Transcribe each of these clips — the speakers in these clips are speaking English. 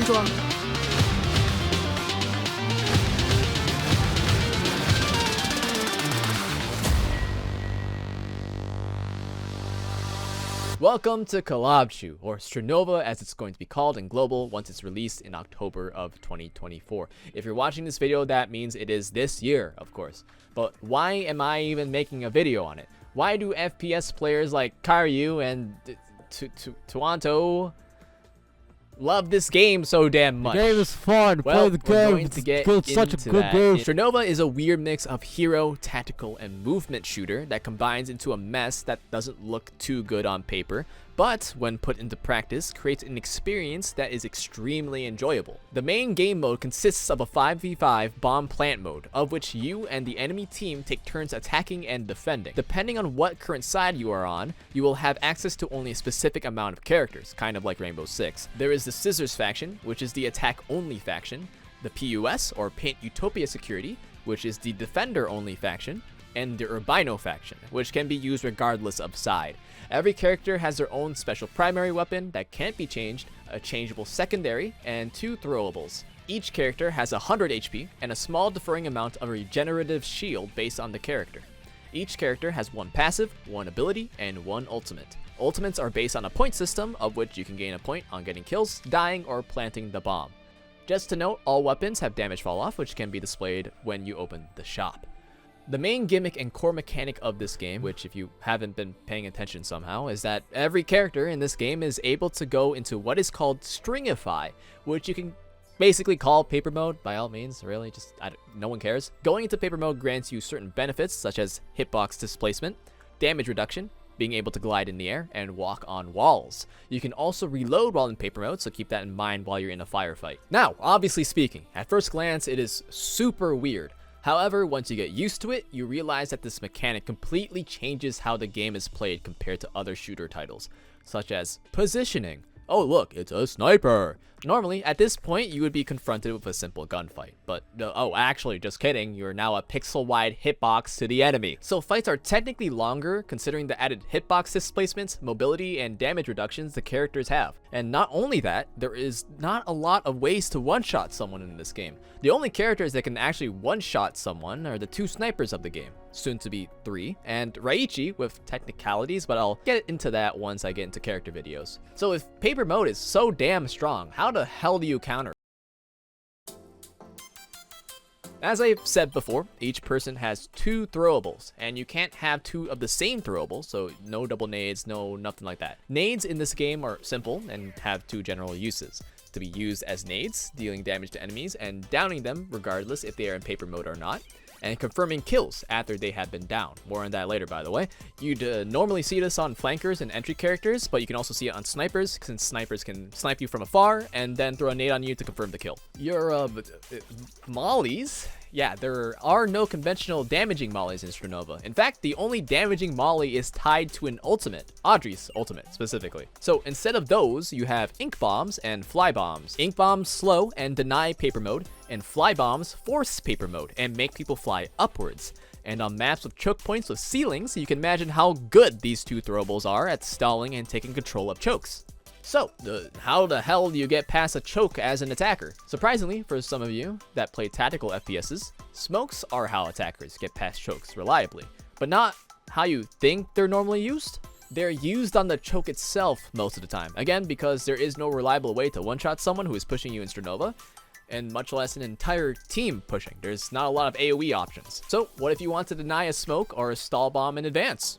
안 좋아. Welcome to KAVU, or Strinova as it's going to be called in global once it's released in October of 2024. If you're watching this video, that means it is this year, of course. But why am I even making a video on it? Why do FPS players like KAVU and Toronto love this game so damn much? The game is fun. Well, Play the we're game. going to get into such a good that. game. Strinova is a weird mix of hero, tactical, and movement shooter that combines into a mess that doesn't look too good on paper, but when put into practice, creates an experience that is extremely enjoyable. The main game mode consists of a 5v5 bomb plant mode, of which you and the enemy team take turns attacking and defending. Depending on what current side you are on, you will have access to only a specific amount of characters, kind of like Rainbow Six. There is the Scissors faction, which is the attack-only faction, the PUS, or Paint Utopia Security, which is the defender-only faction, and the Urbino faction, which can be used regardless of side. Every character has their own special primary weapon that can't be changed, a changeable secondary, and 2 throwables. Each character has 100 HP and a small differing amount of regenerative shield based on the character. Each character has 1 passive, 1 ability, and 1 ultimate. Ultimates are based on a point system, of which you can gain a point on getting kills, dying, or planting the bomb. Just to note, all weapons have damage fall off, which can be displayed when you open the shop. The main gimmick and core mechanic of this game, which if you haven't been paying attention somehow, is that every character in this game is able to go into what is called Stringify, which you can basically call paper mode by all means, really, just no one cares. Going into paper mode grants you certain benefits such as hitbox displacement, damage reduction, being able to glide in the air, and walk on walls. You can also reload while in paper mode, so keep that in mind while you're in a firefight. Now, obviously speaking, at first glance it is super weird. However, once you get used to it, you realize that this mechanic completely changes how the game is played compared to other shooter titles, such as positioning. Oh look, it's a sniper! Normally, at this point, you would be confronted with a simple gunfight, but oh, actually, just kidding, you're now a pixel-wide hitbox to the enemy. So fights are technically longer, considering the added hitbox displacements, mobility, and damage reductions the characters have. And not only that, there is not a lot of ways to one-shot someone in this game. The only characters that can actually one-shot someone are the 2 snipers of the game, soon to be 3, and Raichi with technicalities, but I'll get into that once I get into character videos. So if paper mode is so damn strong, how the hell do you counter it? As I've said before, each person has 2 throwables, and you can't have 2 of the same throwable, so no double nades, no nothing like that. Nades in this game are simple and have 2 general uses. To be used as nades, dealing damage to enemies and downing them regardless if they are in paper mode or not, and confirming kills after they have been down. More on that later, by the way. You'd normally see this on flankers and entry characters, but you can also see it on snipers, since snipers can snipe you from afar and then throw a nade on you to confirm the kill. Your mollies? Yeah, there are no conventional damaging mollies in Strinova. In fact, the only damaging molly is tied to an ultimate, Audrey's ultimate specifically. So instead of those, you have ink bombs and fly bombs. Ink bombs slow and deny paper mode, and fly bombs force paper mode and make people fly upwards. And on maps with choke points with ceilings, you can imagine how good these 2 throwables are at stalling and taking control of chokes. So, how the hell do you get past a choke as an attacker? Surprisingly, for some of you that play tactical FPSs, smokes are how attackers get past chokes reliably, but not how you think they're normally used. They're used on the choke itself most of the time, again because there is no reliable way to one-shot someone who is pushing you in Strinova, and much less an entire team pushing. There's not a lot of AoE options. So, what if you want to deny a smoke or a stall bomb in advance?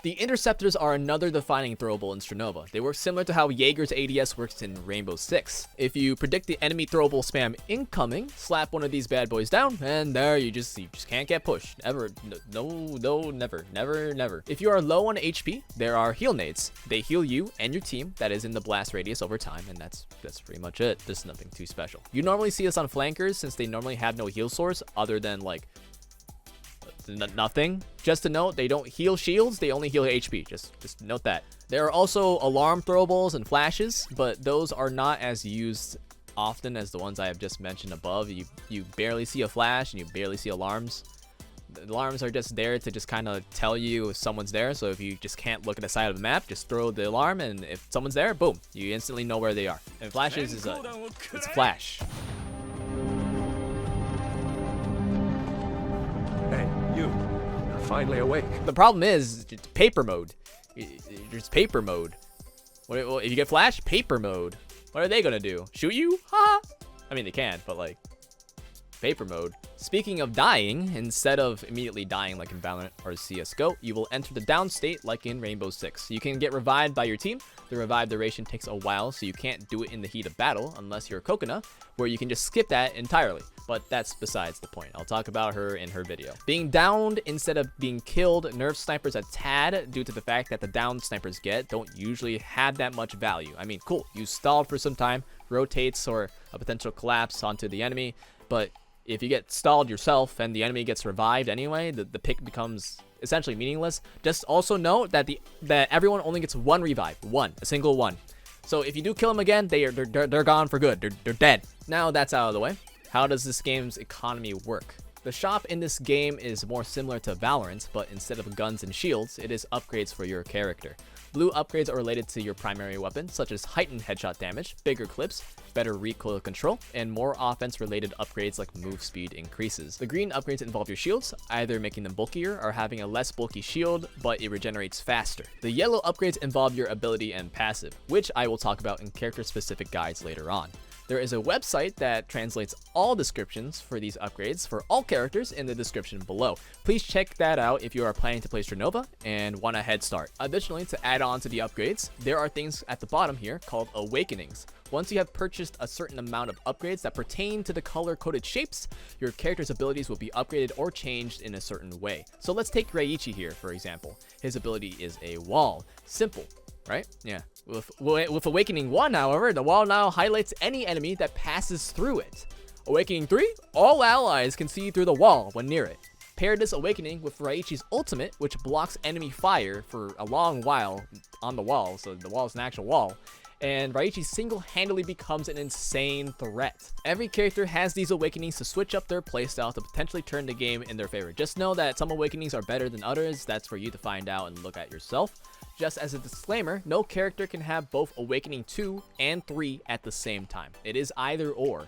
The interceptors are another defining throwable in Strinova. They work similar to how Jaeger's ADS works in Rainbow Six. If you predict the enemy throwable spam incoming, slap one of these bad boys down, and there you just can't get pushed. Ever. No, never. If you are low on HP, there are heal nades. They heal you and your team that is in the blast radius over time, and that's pretty much it. There's nothing too special. You normally see this on flankers since they normally have no heal source other than like nothing. Just to note, they don't heal shields, they only heal HP. Just note that. There are also alarm throwables and flashes, but those are not as used often as the ones I have just mentioned above. You barely see a flash and you barely see alarms. The alarms are just there to just kind of tell you if someone's there. So if you just can't look at the side of the map, just throw the alarm, and if someone's there, boom, you instantly know where they are. And flashes is it's flash. Hey, you're finally awake. The problem is paper mode. There's paper mode. What if you get flash? Paper mode. What are they gonna do? Shoot you? Ha! I mean, they can, but like, paper mode. Speaking of dying, instead of immediately dying like in Valorant or CSGO, you will enter the down state like in Rainbow Six. You can get revived by your team. The revive duration takes a while, so you can't do it in the heat of battle unless you're Coconut, where you can just skip that entirely. But that's besides the point. I'll talk about her in her video. Being downed instead of being killed nerfs snipers a tad due to the fact that the down snipers don't usually have that much value. I mean, cool, you stalled for some time, rotates or a potential collapse onto the enemy, but if you get stalled yourself and the enemy gets revived anyway, the pick becomes essentially meaningless. Just also note that that everyone only gets one revive, a single one. So if you do kill them again, they're gone for good. They're dead. Now that's out of the way. How does this game's economy work? The shop in this game is more similar to Valorant, but instead of guns and shields, it is upgrades for your character. Blue upgrades are related to your primary weapon, such as heightened headshot damage, bigger clips, better recoil control, and more offense-related upgrades like move speed increases. The green upgrades involve your shields, either making them bulkier or having a less bulky shield, but it regenerates faster. The yellow upgrades involve your ability and passive, which I will talk about in character-specific guides later on. There is a website that translates all descriptions for these upgrades for all characters in the description below. Please check that out if you are planning to play Strinova and want a head start. Additionally, to add on to the upgrades, there are things at the bottom here called awakenings. Once you have purchased a certain amount of upgrades that pertain to the color-coded shapes, your character's abilities will be upgraded or changed in a certain way. So let's take Reiichi here, for example. His ability is a wall. Simple, right? Yeah. With Awakening 1, however, the wall now highlights any enemy that passes through it. Awakening 3, all allies can see through the wall when near it. Pair this Awakening with Reiichi's ultimate, which blocks enemy fire for a long while on the wall, so the wall is an actual wall, and Reiichi single-handedly becomes an insane threat. Every character has these Awakenings to switch up their playstyle to potentially turn the game in their favor. Just know that some Awakenings are better than others. That's for you to find out and look at yourself. Just as a disclaimer, no character can have both Awakening 2 and 3 at the same time. It is either or.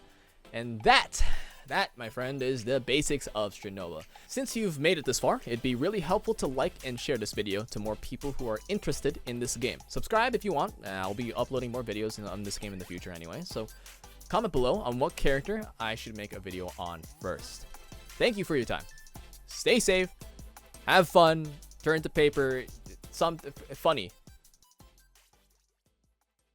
And that, my friend, is the basics of Strinova. Since you've made it this far, it'd be really helpful to like and share this video to more people who are interested in this game. Subscribe if you want. I'll be uploading more videos on this game in the future anyway. So comment below on what character I should make a video on first. Thank you for your time. Stay safe. Have fun. Turn to paper. Something funny.